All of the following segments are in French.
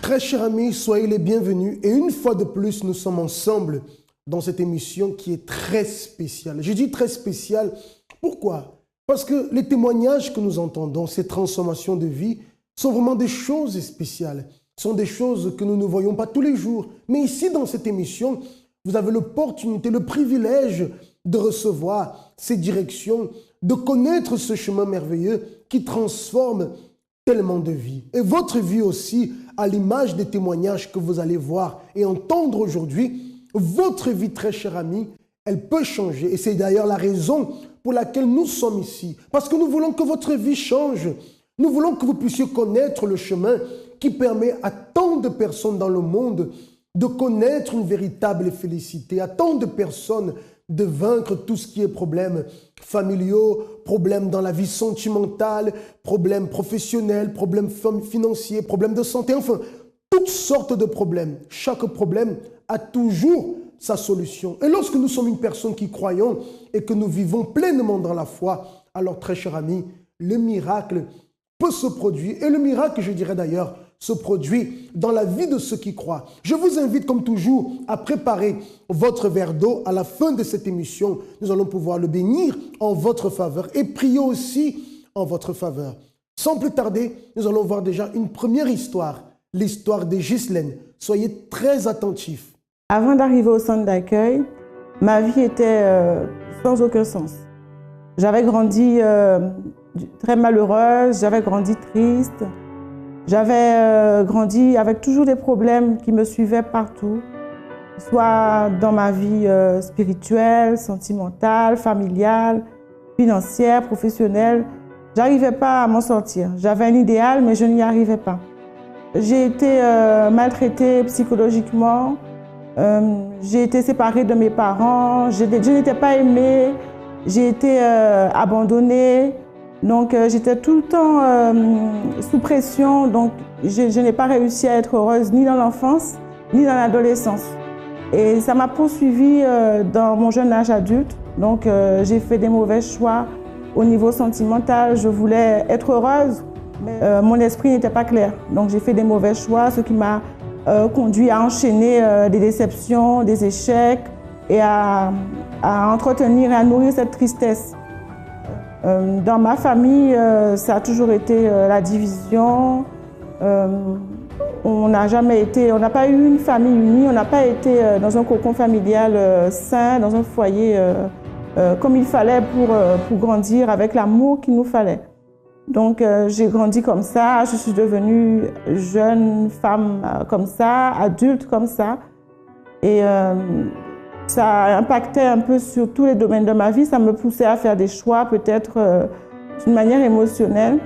Très chers amis, soyez les bienvenus et une fois de plus, nous sommes ensemble dans cette émission qui est très spéciale. Je dis très spéciale, pourquoi? Parce que les témoignages que nous entendons, ces transformations de vie, sont vraiment des choses spéciales. Ce sont des choses que nous ne voyons pas tous les jours. Mais ici, dans cette émission, vous avez l'opportunité, le privilège de recevoir ces directions, de connaître ce chemin merveilleux qui transforme tellement de vies. Et votre vie aussi, à l'image des témoignages que vous allez voir et entendre aujourd'hui, votre vie, très cher ami, elle peut changer. Et c'est d'ailleurs la raison pour laquelle nous sommes ici. Parce que nous voulons que votre vie change. Nous voulons que vous puissiez connaître le chemin qui permet à tant de personnes dans le monde de connaître une véritable félicité, à tant de personnes de vaincre tout ce qui est problèmes familiaux, problèmes dans la vie sentimentale, problèmes professionnels, problèmes financiers, problèmes de santé, enfin, toutes sortes de problèmes. Chaque problème a toujours sa solution. Et lorsque nous sommes une personne qui croyons et que nous vivons pleinement dans la foi, alors très cher ami, le miracle peut se produire. Et le miracle, je dirais d'ailleurs, se produit dans la vie de ceux qui croient. Je vous invite, comme toujours, à préparer votre verre d'eau. À la fin de cette émission, nous allons pouvoir le bénir en votre faveur et prier aussi en votre faveur. Sans plus tarder, nous allons voir déjà une première histoire, l'histoire de Ghislaine. Soyez très attentifs. Avant d'arriver au centre d'accueil, ma vie était sans aucun sens. J'avais grandi très malheureuse, j'avais grandi triste. J'avais grandi avec toujours des problèmes qui me suivaient partout, soit dans ma vie spirituelle, sentimentale, familiale, financière, professionnelle. Je n'arrivais pas à m'en sortir. J'avais un idéal, mais je n'y arrivais pas. J'ai été maltraitée psychologiquement. J'ai été séparée de mes parents. Je n'étais pas aimée. J'ai été abandonnée. Donc, j'étais tout le temps sous pression, donc je n'ai pas réussi à être heureuse ni dans l'enfance, ni dans l'adolescence. Et ça m'a poursuivie dans mon jeune âge adulte. Donc, j'ai fait des mauvais choix au niveau sentimental. Je voulais être heureuse, mais mon esprit n'était pas clair. Donc, j'ai fait des mauvais choix, ce qui m'a conduit à enchaîner des déceptions, des échecs et à entretenir et à nourrir cette tristesse. Dans ma famille, ça a toujours été la division. On n'a pas eu une famille unie, on n'a pas été dans un cocon familial sain, dans un foyer comme il fallait pour grandir avec l'amour qu'il nous fallait. Donc j'ai grandi comme ça, je suis devenue jeune femme comme ça, adulte comme ça. Et ça impactait un peu sur tous les domaines de ma vie. Ça me poussait à faire des choix peut-être d'une manière émotionnelle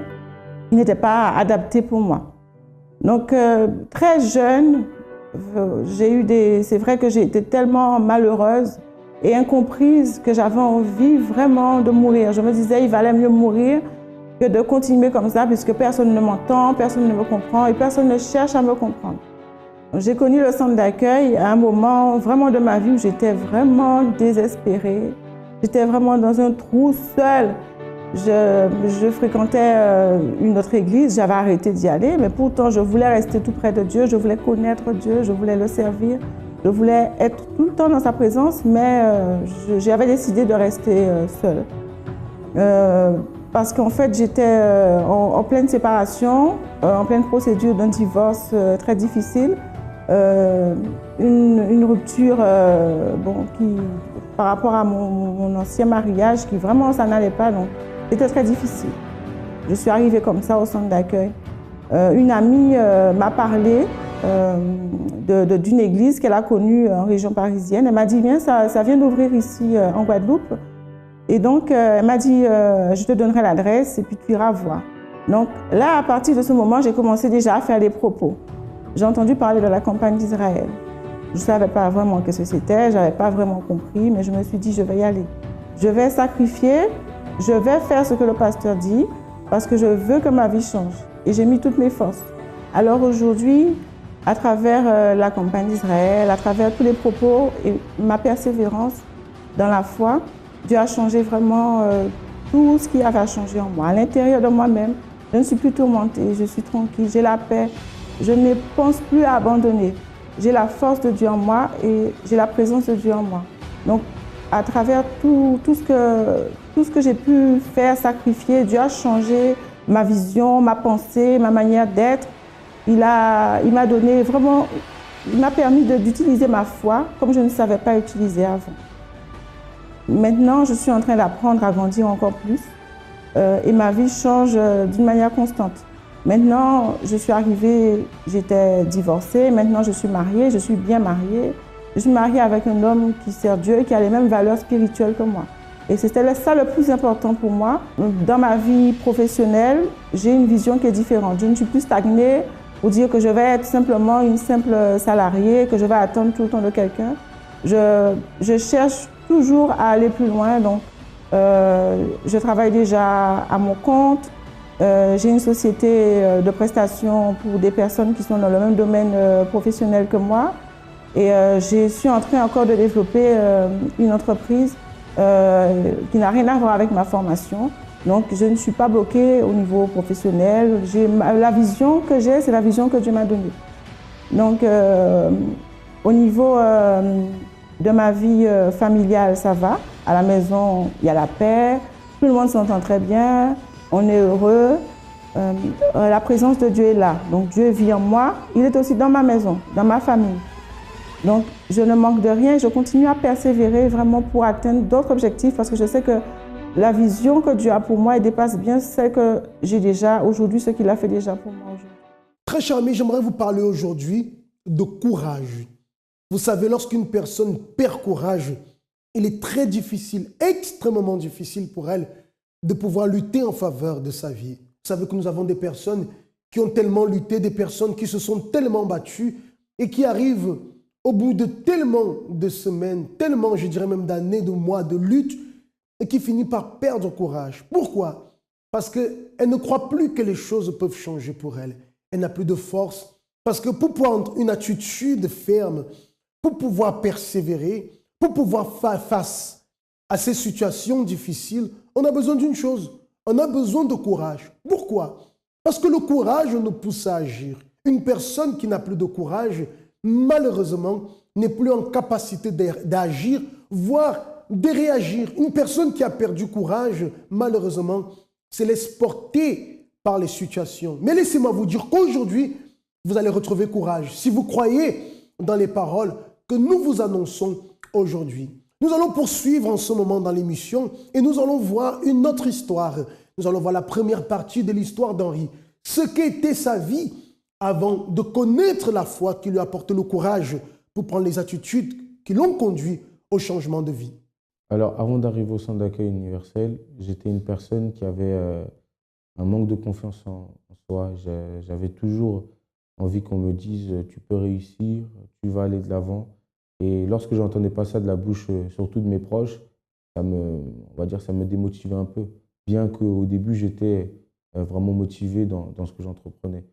qui n'était pas adaptée pour moi. Donc très jeune, c'est vrai que j'ai été tellement malheureuse et incomprise que j'avais envie vraiment de mourir. Je me disais il valait mieux mourir que de continuer comme ça puisque personne ne m'entend, personne ne me comprend et personne ne cherche à me comprendre. J'ai connu le centre d'accueil à un moment vraiment de ma vie où j'étais vraiment désespérée. J'étais vraiment dans un trou seule. Je fréquentais une autre église, j'avais arrêté d'y aller, mais pourtant je voulais rester tout près de Dieu, je voulais connaître Dieu, je voulais le servir, je voulais être tout le temps dans sa présence, mais j'avais décidé de rester seule. Parce qu'en fait j'étais en pleine séparation, en pleine procédure d'un divorce très difficile. Une rupture par rapport à mon ancien mariage qui vraiment ça n'allait pas, donc c'était très difficile. Je suis arrivée comme ça au centre d'accueil. Une amie m'a parlé d'une église qu'elle a connue en région parisienne. Elle m'a dit viens, ça vient d'ouvrir ici en Guadeloupe. Et donc elle m'a dit je te donnerai l'adresse et puis tu iras voir. Donc là, à partir de ce moment, j'ai commencé déjà à faire des propos. J'ai entendu parler de la campagne d'Israël. Je ne savais pas vraiment ce que c'était, je n'avais pas vraiment compris, mais je me suis dit, je vais y aller. Je vais sacrifier, je vais faire ce que le pasteur dit, parce que je veux que ma vie change. Et j'ai mis toutes mes forces. Alors aujourd'hui, à travers la campagne d'Israël, à travers tous les propos et ma persévérance dans la foi, Dieu a changé vraiment tout ce qui avait à changer en moi. À l'intérieur de moi-même, je ne suis plus tourmentée, je suis tranquille, j'ai la paix. je ne pense plus à abandonner. J'ai la force de Dieu en moi et j'ai la présence de Dieu en moi. Donc, à travers tout ce que j'ai pu faire, sacrifier, Dieu a changé ma vision, ma pensée, ma manière d'être. Il m'a donné vraiment, il m'a permis d'utiliser ma foi comme je ne savais pas utiliser avant. Maintenant, je suis en train d'apprendre à grandir encore plus et ma vie change d'une manière constante. Maintenant, je suis arrivée, j'étais divorcée, maintenant je suis mariée, je suis bien mariée. Je suis mariée avec un homme qui sert Dieu et qui a les mêmes valeurs spirituelles que moi. Et c'était ça le plus important pour moi. Dans ma vie professionnelle, j'ai une vision qui est différente. Je ne suis plus stagnée pour dire que je vais être simplement une simple salariée, que je vais attendre tout le temps de quelqu'un. Je cherche toujours à aller plus loin. Donc, je travaille déjà à mon compte. J'ai une société de prestations pour des personnes qui sont dans le même domaine professionnel que moi. Et je suis en train encore de développer une entreprise qui n'a rien à voir avec ma formation. Donc, je ne suis pas bloquée au niveau professionnel. La vision que j'ai, c'est la vision que Dieu m'a donnée. Donc, au niveau de ma vie familiale, ça va. À la maison, il y a la paix. Tout le monde s'entend très bien. On est heureux. La présence de Dieu est là. Donc, Dieu vit en moi. Il est aussi dans ma maison, dans ma famille. Donc, je ne manque de rien. Je continue à persévérer vraiment pour atteindre d'autres objectifs parce que je sais que la vision que Dieu a pour moi, elle dépasse bien celle que j'ai déjà aujourd'hui, ce qu'il a fait déjà pour moi aujourd'hui. Très cher ami, j'aimerais vous parler aujourd'hui de courage. Vous savez, lorsqu'une personne perd courage, il est très difficile, extrêmement difficile pour elle de pouvoir lutter en faveur de sa vie. Vous savez que nous avons des personnes qui ont tellement lutté, des personnes qui se sont tellement battues et qui arrivent au bout de tellement de semaines, tellement, je dirais même d'années, de mois de lutte, et qui finit par perdre courage. Pourquoi? Parce qu'elle ne croit plus que les choses peuvent changer pour elle. Elle n'a plus de force. Parce que pour prendre une attitude ferme, pour pouvoir persévérer, pour pouvoir faire face à ces situations difficiles, on a besoin d'une chose. On a besoin de courage. Pourquoi? Parce que le courage nous pousse à agir. Une personne qui n'a plus de courage, malheureusement, n'est plus en capacité d'agir, voire de réagir. Une personne qui a perdu courage, malheureusement, se laisse porter par les situations. Mais laissez-moi vous dire qu'aujourd'hui, vous allez retrouver courage si vous croyez dans les paroles que nous vous annonçons aujourd'hui. Nous allons poursuivre en ce moment dans l'émission et nous allons voir une autre histoire. Nous allons voir la première partie de l'histoire d'Henri. Ce qu'était sa vie avant de connaître la foi qui lui apporte le courage pour prendre les attitudes qui l'ont conduit au changement de vie. Alors, avant d'arriver au centre d'accueil universel, j'étais une personne qui avait un manque de confiance en soi. J'avais toujours envie qu'on me dise « tu peux réussir, tu vas aller de l'avant ». Et lorsque j'entendais pas ça de la bouche, surtout de mes proches, on va dire, ça me démotivait un peu. Bien qu'au début, j'étais vraiment motivé dans ce que j'entreprenais.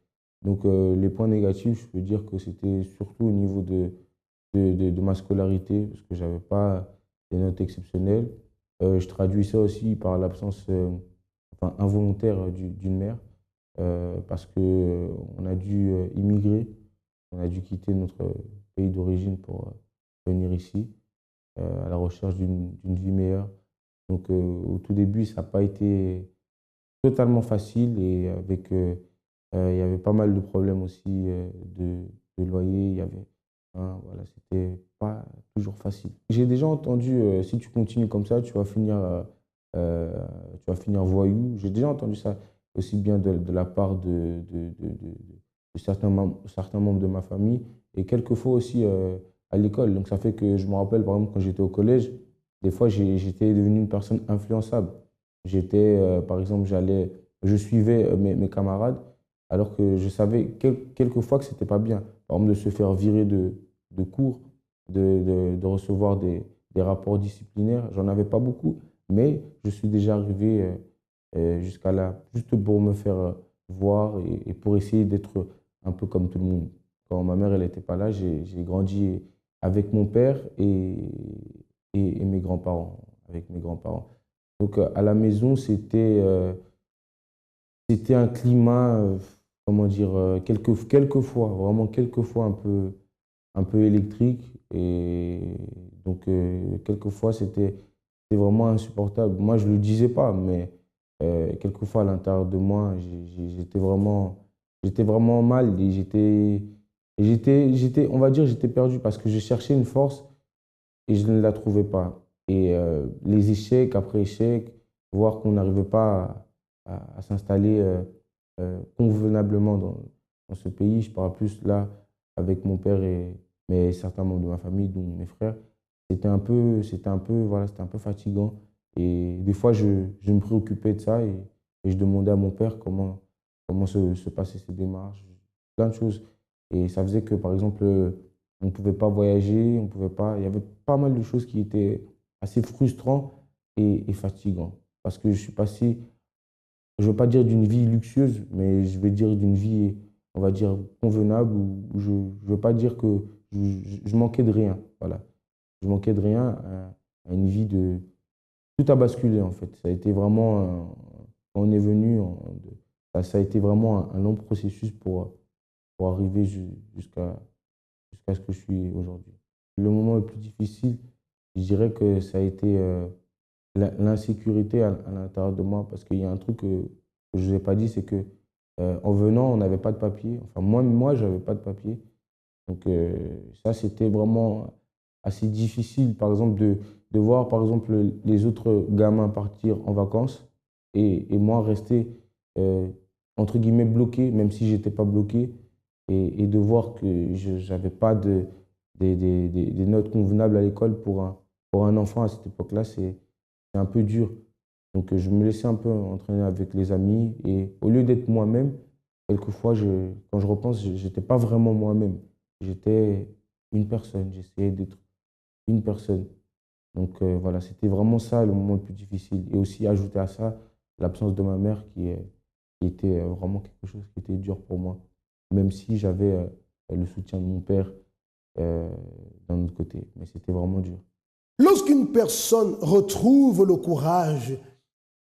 Donc, les points négatifs, je peux dire que c'était surtout au niveau de ma scolarité, parce que j'avais pas des notes exceptionnelles. Je traduis ça aussi par l'absence involontaire d'une mère, parce qu'on a dû immigrer, on a dû quitter notre pays d'origine pour venir ici, à la recherche d'une vie meilleure. Donc au tout début, ça n'a pas été totalement facile et il y avait pas mal de problèmes aussi de loyer. Il y avait, voilà, c'était pas toujours facile. J'ai déjà entendu, si tu continues comme ça, tu vas finir voyou. J'ai déjà entendu ça aussi bien de la part de certains membres de ma famille et quelquefois aussi à l'école. Donc ça fait que je me rappelle, par exemple, quand j'étais au collège, des fois j'étais devenu une personne influençable. Par exemple, je suivais mes camarades alors que je savais quelquefois que c'était pas bien. Par exemple, de se faire virer de cours, de recevoir des rapports disciplinaires. J'en avais pas beaucoup, mais je suis déjà arrivé jusqu'à là, juste pour me faire voir et pour essayer d'être un peu comme tout le monde. Quand ma mère n'était pas là, j'ai grandi avec mon père et mes grands-parents, avec mes grands-parents. Donc à la maison, c'était un climat comment dire, quelques fois, vraiment quelques fois un peu électrique. Et donc, quelques fois, c'était vraiment insupportable. Moi, je ne le disais pas, mais quelques fois, à l'intérieur de moi, j'étais vraiment mal. Et on va dire, j'étais perdu parce que je cherchais une force et je ne la trouvais pas. Et les échecs après échecs, voir qu'on n'arrivait pas à s'installer convenablement dans ce pays. Je parle plus là avec mon père mais certains membres de ma famille, dont mes frères. Voilà, c'était un peu fatigant. Et des fois, je me préoccupais de ça et je demandais à mon père comment se passaient ces démarches, plein de choses. Et ça faisait que, par exemple, on ne pouvait pas voyager, on pouvait pas. Il y avait pas mal de choses qui étaient assez frustrantes et fatigantes. Parce que je suis passé, je ne veux pas dire d'une vie luxueuse, mais je vais dire d'une vie, on va dire, convenable, où je ne veux pas dire que je manquais de rien. Voilà. Je manquais de rien à une vie de... Tout a basculé, en fait. Ça a été vraiment, quand on est venu, ça a été vraiment un long processus pour arriver jusqu'à ce que je suis aujourd'hui. Le moment le plus difficile, je dirais que ça a été l'insécurité à l'intérieur de moi, parce qu'il y a un truc que je ne vous ai pas dit, c'est que en venant, on n'avait pas de papier. Enfin, moi je n'avais pas de papier. Donc ça, c'était vraiment assez difficile, par exemple, de voir, par exemple, les autres gamins partir en vacances et moi rester, entre guillemets, bloqué, même si je n'étais pas bloqué, et de voir que je n'avais pas des notes convenables à l'école pour un enfant à cette époque-là, c'est un peu dur. Donc, je me laissais un peu entraîner avec les amis. Et au lieu d'être moi-même, quelquefois, quand je repense, je n'étais pas vraiment moi-même. J'étais une personne. J'essayais d'être une personne. Donc, voilà, c'était vraiment ça le moment le plus difficile. Et aussi, ajouter à ça, l'absence de ma mère qui était vraiment quelque chose qui était dur pour moi. Même si j'avais le soutien de mon père d'un autre côté. Mais c'était vraiment dur. Lorsqu'une personne retrouve le courage,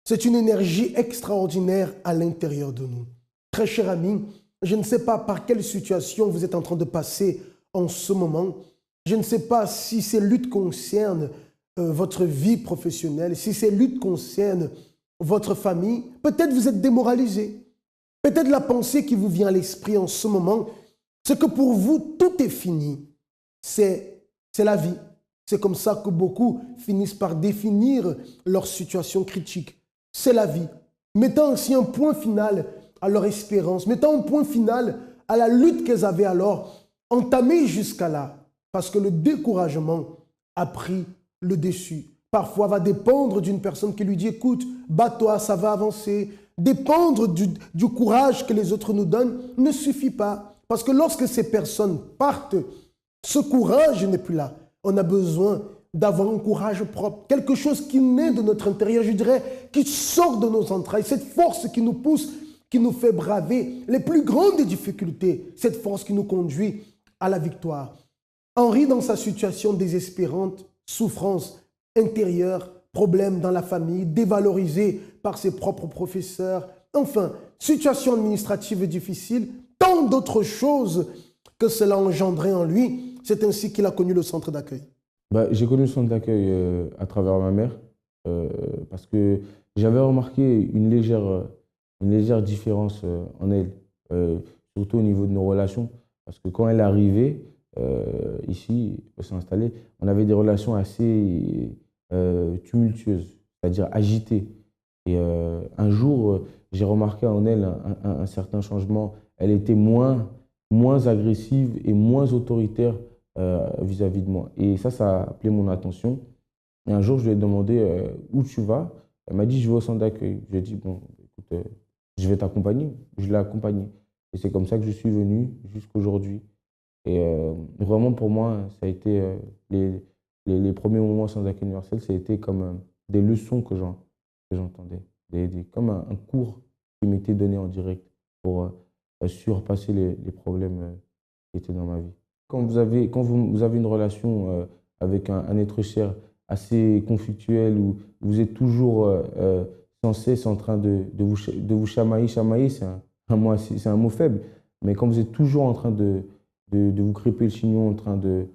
c'est une énergie extraordinaire à l'intérieur de nous. Très cher ami, je ne sais pas par quelle situation vous êtes en train de passer en ce moment. Je ne sais pas si ces luttes concernent votre vie professionnelle, si ces luttes concernent votre famille. Peut-être vous êtes démoralisé. Peut-être la pensée qui vous vient à l'esprit en ce moment, c'est que pour vous, tout est fini. C'est la vie. C'est comme ça que beaucoup finissent par définir leur situation critique. C'est la vie. Mettant ainsi un point final à leur espérance, mettant un point final à la lutte qu'elles avaient alors entamée jusqu'à là. Parce que le découragement a pris le dessus. Parfois va dépendre d'une personne qui lui dit « Écoute, bats-toi, ça va avancer ». Dépendre du courage que les autres nous donnent ne suffit pas. Parce que lorsque ces personnes partent, ce courage n'est plus là. On a besoin d'avoir un courage propre, quelque chose qui naît de notre intérieur, je dirais, qui sort de nos entrailles, cette force qui nous pousse, qui nous fait braver les plus grandes difficultés, cette force qui nous conduit à la victoire. Henri, dans sa situation désespérante, souffrance intérieure, problèmes dans la famille, dévalorisé par ses propres professeurs, enfin, situation administrative difficile, tant d'autres choses que cela engendrait en lui. C'est ainsi qu'il a connu le centre d'accueil. J'ai connu le centre d'accueil à travers ma mère, parce que j'avais remarqué une légère différence en elle, surtout au niveau de nos relations, parce que quand elle est arrivée ici, pour s'installer, on avait des relations assez tumultueuses, c'est-à-dire agitées. Et un jour, j'ai remarqué en elle un certain changement. Elle était moins agressive et moins autoritaire vis-à-vis de moi. Et ça a appelé mon attention. Et un jour, je lui ai demandé où tu vas. Elle m'a dit, je vais au centre d'accueil. Je lui ai dit, bon, écoute, je vais t'accompagner. Je l'ai accompagnée. Et c'est comme ça que je suis venu jusqu'aujourd'hui. Et vraiment, pour moi, ça a été les premiers moments au centre d'accueil universel, ça a été comme des leçons que j'entendais. Comme un cours qui m'était donné en direct pour surpasser les problèmes qui étaient dans ma vie. Quand vous avez une relation avec un être cher assez conflictuel, où vous êtes toujours sans cesse en train de vous chamailler, c'est moi, c'est un mot faible, mais quand vous êtes toujours en train de vous crêper le chignon, en train de,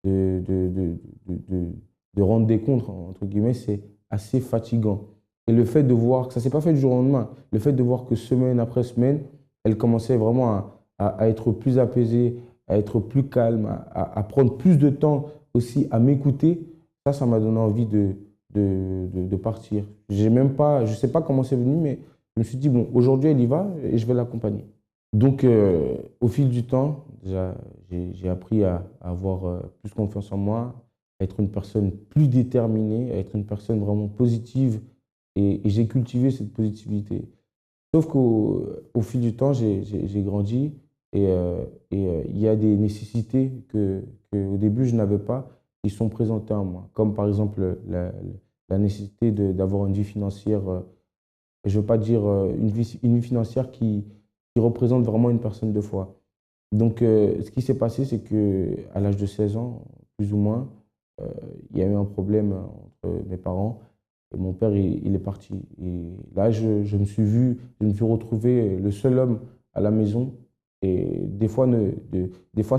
de, de, de, de rendre des comptes, entre guillemets, c'est assez fatigant. Et le fait de voir que ça ne s'est pas fait du jour au lendemain, le fait de voir que semaine après semaine, elle commençait vraiment à être plus apaisée, à être plus calme, à prendre plus de temps aussi à m'écouter, ça m'a donné envie de partir. Je ne sais pas comment c'est venu, mais je me suis dit, bon, aujourd'hui, elle y va et je vais l'accompagner. Donc, au fil du temps, déjà, j'ai appris à avoir plus confiance en moi, à être une personne plus déterminée, à être une personne vraiment positive et j'ai cultivé cette positivité. Sauf qu'au fil du temps, j'ai grandi et il y a des nécessités qu'au début, je n'avais pas, qui sont présentées en moi. Comme par exemple la nécessité d'avoir une vie financière, je ne veux pas dire une vie financière qui représente vraiment une personne de foi. Donc, ce qui s'est passé, c'est qu'à l'âge de 16 ans, plus ou moins, il y a eu un problème entre mes parents. Et mon père, il est parti. Et là, je me suis retrouvé le seul homme à la maison. Et des fois,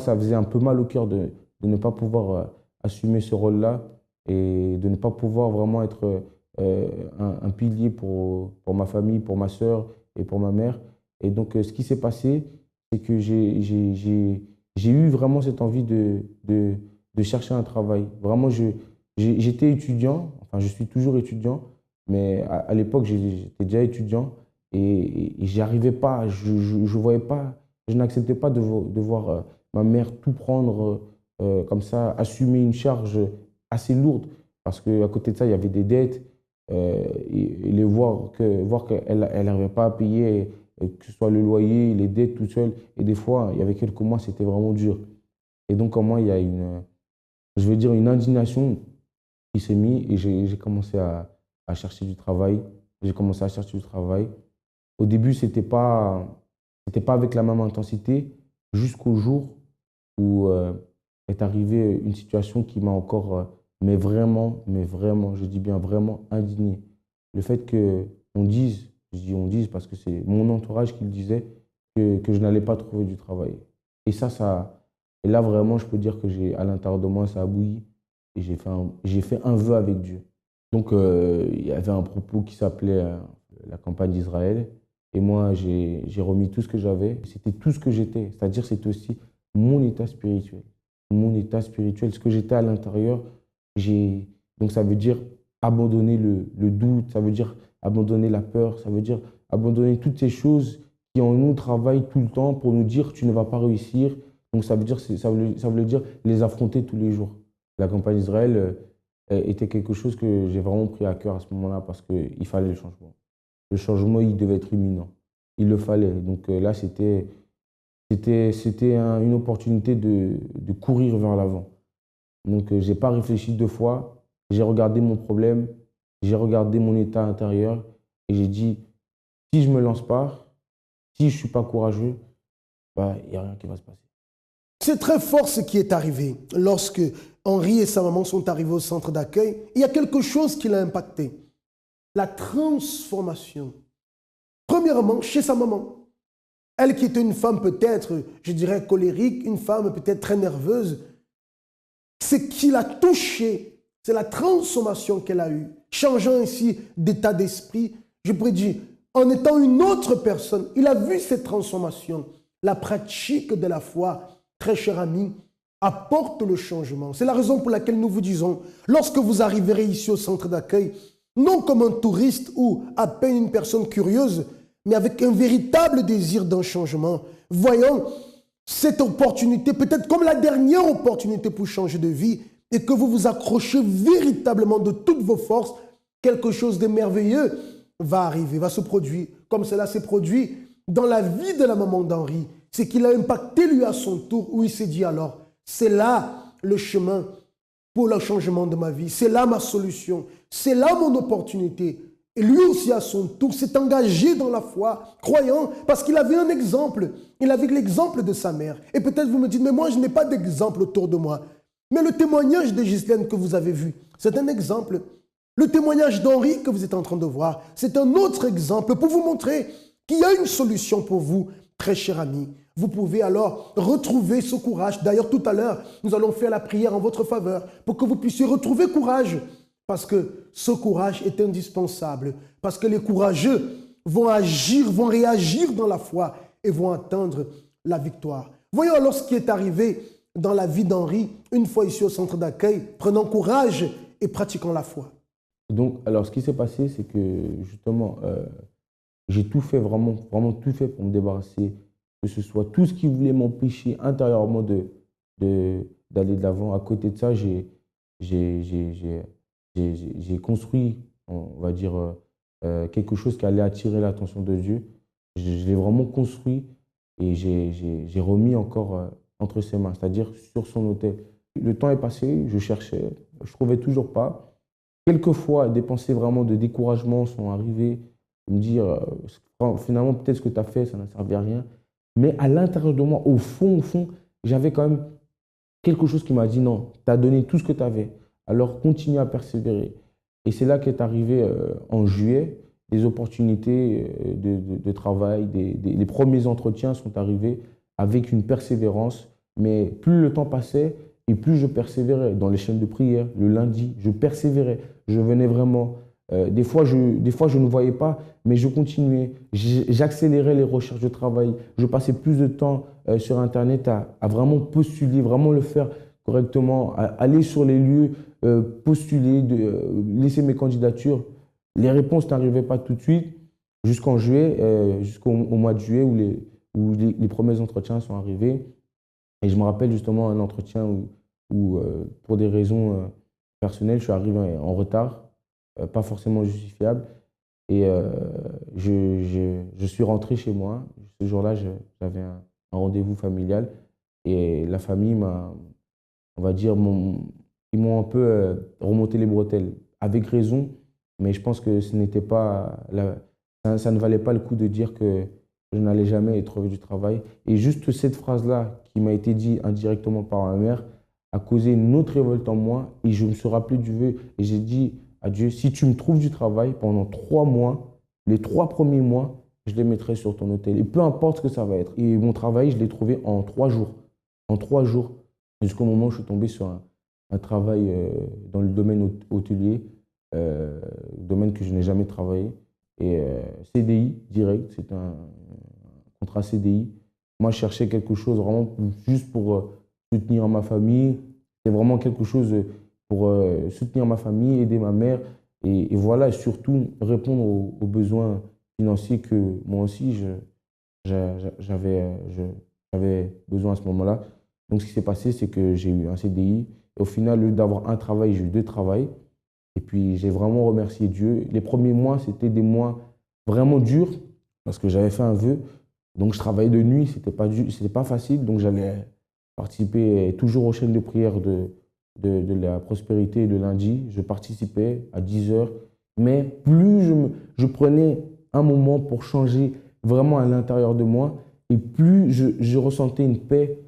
ça faisait un peu mal au cœur de ne pas pouvoir assumer ce rôle-là et de ne pas pouvoir vraiment être un pilier pour ma famille, pour ma sœur et pour ma mère. Et donc, ce qui s'est passé, c'est que j'ai eu vraiment cette envie de chercher un travail. Vraiment, j'étais étudiant, enfin je suis toujours étudiant, mais à l'époque j'étais déjà étudiant et j'y arrivais pas, je voyais pas, je n'acceptais pas de voir ma mère tout prendre comme ça, assumer une charge assez lourde, parce qu'à côté de ça il y avait des dettes et les voir qu'elle n'arrivait pas à payer, que ce soit le loyer, les dettes tout seul, et des fois il y avait quelques mois c'était vraiment dur. Et donc en moi il y a une indignation qui s'est mise et j'ai commencé à chercher du travail. J'ai commencé à chercher du travail. Au début, c'était pas avec la même intensité jusqu'au jour où est arrivée une situation qui m'a encore, mais vraiment, je dis bien vraiment indigné. Le fait qu'on dise, je dis on dise parce que c'est mon entourage qui le disait, que je n'allais pas trouver du travail. Et et là vraiment, je peux dire que à l'intérieur de moi, ça a bouilli et j'ai fait un vœu avec Dieu. Donc, il y avait un propos qui s'appelait la campagne d'Israël. Et moi, j'ai remis tout ce que j'avais. C'était tout ce que j'étais. C'est-à-dire, c'était aussi mon état spirituel. Mon état spirituel, ce que j'étais à l'intérieur. Donc, ça veut dire abandonner le doute, ça veut dire abandonner la peur, ça veut dire abandonner toutes ces choses qui en nous travaillent tout le temps pour nous dire tu ne vas pas réussir. Donc, ça voulait dire les affronter tous les jours. La campagne d'Israël était quelque chose que j'ai vraiment pris à cœur à ce moment-là parce qu'il fallait le changement. Le changement, il devait être imminent. Il le fallait. Donc là, c'était une opportunité de courir vers l'avant. Donc je n'ai pas réfléchi deux fois. J'ai regardé mon problème, j'ai regardé mon état intérieur et j'ai dit, si je ne me lance pas, si je ne suis pas courageux, bah, il n'y a rien qui va se passer. C'est très fort ce qui est arrivé. Lorsque Henri et sa maman sont arrivés au centre d'accueil, il y a quelque chose qui l'a impacté. La transformation. Premièrement, chez sa maman. Elle qui était une femme peut-être, je dirais, colérique, une femme peut-être très nerveuse. Ce qui l'a touchée, c'est la transformation qu'elle a eue. Changeant ainsi d'état d'esprit, je pourrais dire, en étant une autre personne, il a vu cette transformation. La pratique de la foi, très cher ami, apporte le changement. C'est la raison pour laquelle nous vous disons, lorsque vous arriverez ici au centre d'accueil, non comme un touriste ou à peine une personne curieuse, mais avec un véritable désir d'un changement, voyant cette opportunité, peut-être comme la dernière opportunité pour changer de vie, et que vous vous accrochez véritablement de toutes vos forces, quelque chose de merveilleux va arriver, va se produire, comme cela s'est produit dans la vie de la maman d'Henri. C'est qu'il a impacté lui à son tour, où il s'est dit alors, c'est là le chemin pour le changement de ma vie, c'est là ma solution, c'est là mon opportunité. Et lui aussi à son tour s'est engagé dans la foi, croyant, parce qu'il avait un exemple, il avait l'exemple de sa mère. Et peut-être vous me dites, mais moi je n'ai pas d'exemple autour de moi. Mais le témoignage de Ghislaine que vous avez vu, c'est un exemple. Le témoignage d'Henri que vous êtes en train de voir, c'est un autre exemple pour vous montrer qu'il y a une solution pour vous, très cher ami. Vous pouvez alors retrouver ce courage. D'ailleurs, tout à l'heure, nous allons faire la prière en votre faveur pour que vous puissiez retrouver courage. Parce que ce courage est indispensable. Parce que les courageux vont agir, vont réagir dans la foi et vont atteindre la victoire. Voyons alors ce qui est arrivé dans la vie d'Henri, une fois ici au centre d'accueil, prenant courage et pratiquant la foi. Donc, alors, ce qui s'est passé, c'est que justement, j'ai tout fait, vraiment, vraiment tout fait pour me débarrasser, que ce soit tout ce qui voulait m'empêcher intérieurement d'aller de l'avant. À côté de ça, j'ai construit, on va dire, quelque chose qui allait attirer l'attention de Dieu. Je l'ai vraiment construit et j'ai remis encore entre ses mains, c'est-à-dire sur son autel. Le temps est passé, je cherchais, je ne trouvais toujours pas. Quelquefois, des pensées vraiment de découragement sont arrivées, de me dire, finalement, peut-être ce que tu as fait, ça n'a servi à rien. Mais à l'intérieur de moi, au fond, j'avais quand même quelque chose qui m'a dit, non, tu as donné tout ce que tu avais, alors continue à persévérer. Et c'est là qu'est arrivé en juillet, des opportunités de travail, les premiers entretiens sont arrivés avec une persévérance, mais plus le temps passait et plus je persévérais. Dans les chaînes de prière, le lundi, je persévérais. Je venais vraiment. Des fois, je ne voyais pas, mais je continuais. J'accélérais les recherches de travail. Je passais plus de temps sur Internet à vraiment postuler, vraiment le faire correctement, à aller sur les lieux, postuler, laisser mes candidatures. Les réponses n'arrivaient pas tout de suite jusqu'en juillet, jusqu'au mois de juillet où les premiers entretiens sont arrivés. Et je me rappelle justement un entretien où pour des raisons personnelles, je suis arrivé en retard, pas forcément justifiable. Et je suis rentré chez moi. Ce jour-là, j'avais un rendez-vous familial. Et la famille on va dire, ils m'ont un peu remonté les bretelles. Avec raison, mais je pense que ce n'était pas ça ne valait pas le coup de dire que je n'allais jamais trouver du travail. Et juste cette phrase-là, qui m'a été dite indirectement par ma mère, a causé une autre révolte en moi. Et je me suis rappelé du vœu et j'ai dit à Dieu, si tu me trouves du travail pendant 3 mois, les 3 premiers mois, je les mettrai sur ton autel. Et peu importe ce que ça va être. Et mon travail, je l'ai trouvé en 3 jours. En 3 jours, jusqu'au moment où je suis tombé sur un travail dans le domaine hôtelier, domaine que je n'ai jamais travaillé. Et CDI direct, c'est un contrat CDI. Moi, je cherchais quelque chose vraiment juste pour soutenir ma famille. C'est vraiment quelque chose pour soutenir ma famille, aider ma mère et voilà, et surtout répondre aux besoins financiers que moi aussi j'avais besoin à ce moment-là. Donc, ce qui s'est passé, c'est que j'ai eu un CDI. Et au final, au lieu d'avoir un travail, j'ai eu 2 travails. Et puis, j'ai vraiment remercié Dieu. Les premiers mois, c'était des mois vraiment durs parce que j'avais fait un vœu. Donc, je travaillais de nuit, c'était pas facile. Donc, j'allais participer toujours aux chaînes de prière de la prospérité de lundi. Je participais à 10 heures. Mais plus je prenais un moment pour changer vraiment à l'intérieur de moi, et plus je ressentais une paix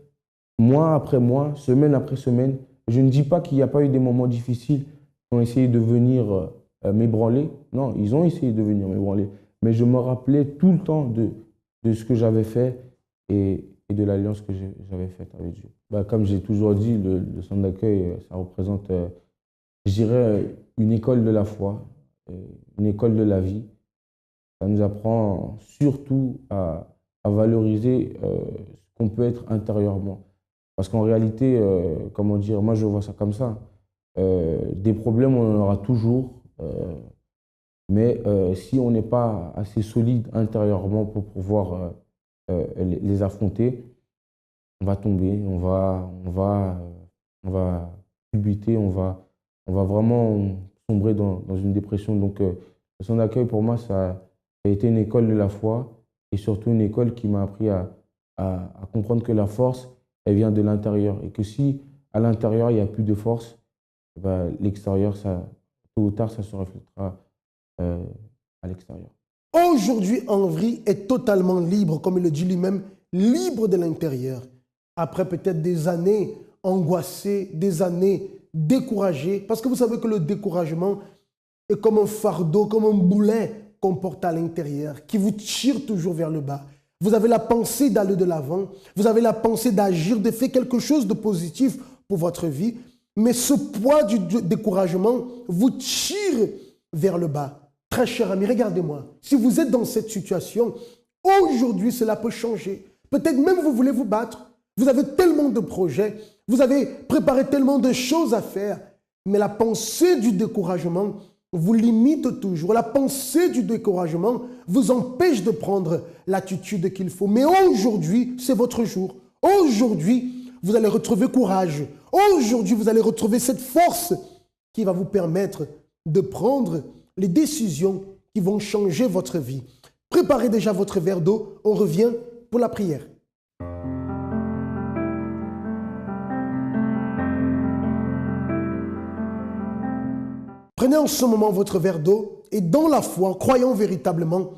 mois après mois, semaine après semaine. Je ne dis pas qu'il n'y a pas eu des moments difficiles qui ont essayé de venir m'ébranler. Non, ils ont essayé de venir m'ébranler. Mais je me rappelais tout le temps de ce que j'avais fait et de l'alliance que j'avais faite avec Dieu. Comme j'ai toujours dit, le centre d'accueil, ça représente, je dirais, une école de la foi, une école de la vie. Ça nous apprend surtout à valoriser ce qu'on peut être intérieurement. Parce qu'en réalité, comment dire, moi je vois ça comme ça. Des problèmes, on en aura toujours. Mais si on n'est pas assez solide intérieurement pour pouvoir les affronter, on va tomber, on va buter, on va vraiment sombrer dans une dépression. Donc, le centre d'accueil, pour moi, ça a été une école de la foi et surtout une école qui m'a appris à comprendre que la force, elle vient de l'intérieur et que si à l'intérieur, il n'y a plus de force, l'extérieur, tôt ou tard, ça se reflètera à l'extérieur. Aujourd'hui, Henri est totalement libre, comme il le dit lui-même, libre de l'intérieur. Après peut-être des années angoissées, des années découragées, parce que vous savez que le découragement est comme un fardeau, comme un boulet comporte à l'intérieur, qui vous tire toujours vers le bas. Vous avez la pensée d'aller de l'avant, vous avez la pensée d'agir, de faire quelque chose de positif pour votre vie, mais ce poids du découragement vous tire vers le bas. Très cher ami, regardez-moi, si vous êtes dans cette situation, aujourd'hui cela peut changer. Peut-être même vous voulez vous battre, vous avez tellement de projets, vous avez préparé tellement de choses à faire, mais la pensée du découragement vous limite toujours. La pensée du découragement vous empêche de prendre l'attitude qu'il faut. Mais aujourd'hui, c'est votre jour. Aujourd'hui, vous allez retrouver courage. Aujourd'hui, vous allez retrouver cette force qui va vous permettre de prendre les décisions qui vont changer votre vie. Préparez déjà votre verre d'eau. On revient pour la prière. Prenez en ce moment votre verre d'eau et dans la foi, croyons véritablement,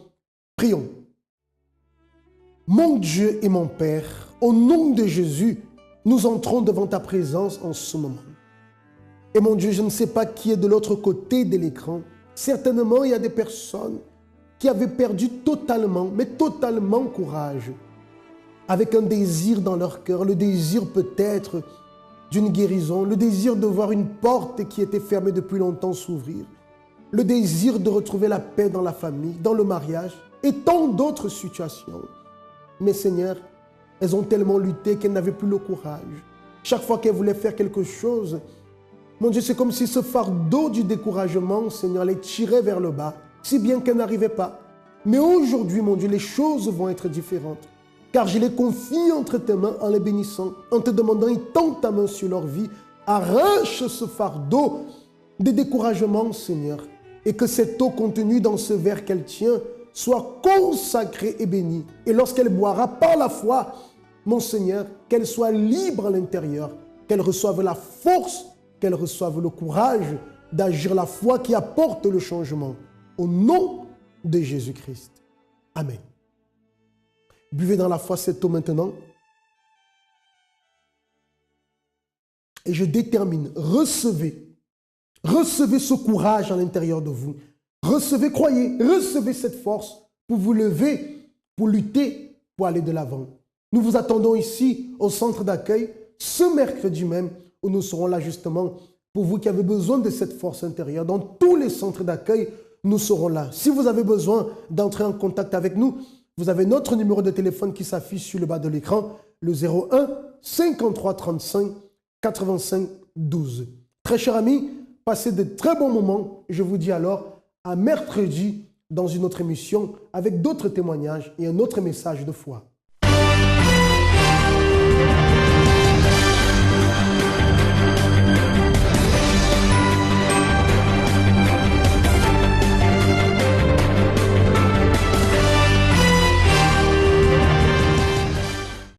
prions. Mon Dieu et mon Père, au nom de Jésus, nous entrons devant ta présence en ce moment. Et mon Dieu, je ne sais pas qui est de l'autre côté de l'écran. Certainement, il y a des personnes qui avaient perdu totalement, mais totalement courage, avec un désir dans leur cœur, le désir peut-être d'une guérison, le désir de voir une porte qui était fermée depuis longtemps s'ouvrir, le désir de retrouver la paix dans la famille, dans le mariage et tant d'autres situations. Mais Seigneur, elles ont tellement lutté qu'elles n'avaient plus le courage. Chaque fois qu'elles voulaient faire quelque chose, mon Dieu, c'est comme si ce fardeau du découragement, Seigneur, les tirait vers le bas, si bien qu'elles n'arrivaient pas. Mais aujourd'hui, mon Dieu, les choses vont être différentes. Car je les confie entre tes mains en les bénissant, en te demandant, étends ta main sur leur vie, arrache ce fardeau de découragement, Seigneur, et que cette eau contenue dans ce verre qu'elle tient soit consacrée et bénie. Et lorsqu'elle boira par la foi, mon Seigneur, qu'elle soit libre à l'intérieur, qu'elle reçoive la force, qu'elle reçoive le courage d'agir la foi qui apporte le changement. Au nom de Jésus-Christ. Amen. Buvez dans la foi cette eau maintenant. Et je détermine, recevez ce courage à l'intérieur de vous. Recevez, croyez, recevez cette force pour vous lever, pour lutter, pour aller de l'avant. Nous vous attendons ici au centre d'accueil ce mercredi même où nous serons là justement pour vous qui avez besoin de cette force intérieure. Dans tous les centres d'accueil, nous serons là. Si vous avez besoin d'entrer en contact avec nous, vous avez notre numéro de téléphone qui s'affiche sur le bas de l'écran, le 01 53 35 85 12. Très chers amis, passez de très bons moments. Je vous dis alors à mercredi dans une autre émission avec d'autres témoignages et un autre message de foi.